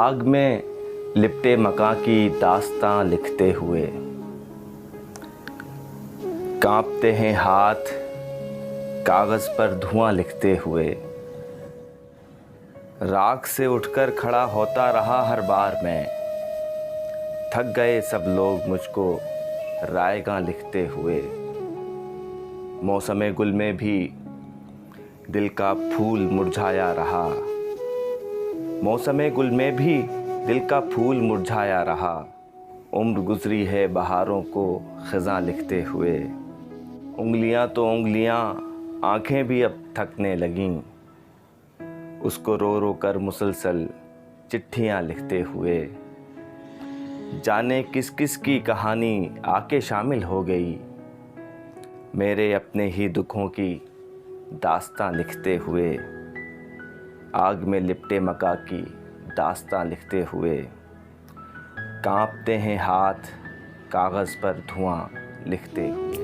आग में लिपटे मकां की दास्तां लिखते हुए, कांपते हैं हाथ कागज़ पर धुआं लिखते हुए। राख से उठकर खड़ा होता रहा हर बार मैं, थक गए सब लोग मुझको रायगां लिखते हुए। मौसमे गुल में भी दिल का फूल मुरझाया रहा, मौसमे गुल में भी दिल का फूल मुरझाया रहा। उम्र गुजरी है बहारों को ख़ज़ां लिखते हुए। उंगलियां तो उंगलियां, आंखें भी अब थकने लगीं, उसको रो रो कर मुसलसल चिट्ठियां लिखते हुए। जाने किस किस की कहानी आके शामिल हो गई, मेरे अपने ही दुखों की दास्तां लिखते हुए। आग में लिपटे मकां की दास्तां लिखते हुए, कांपते हैं हाथ कागज़ पर धुआं लिखते हुए।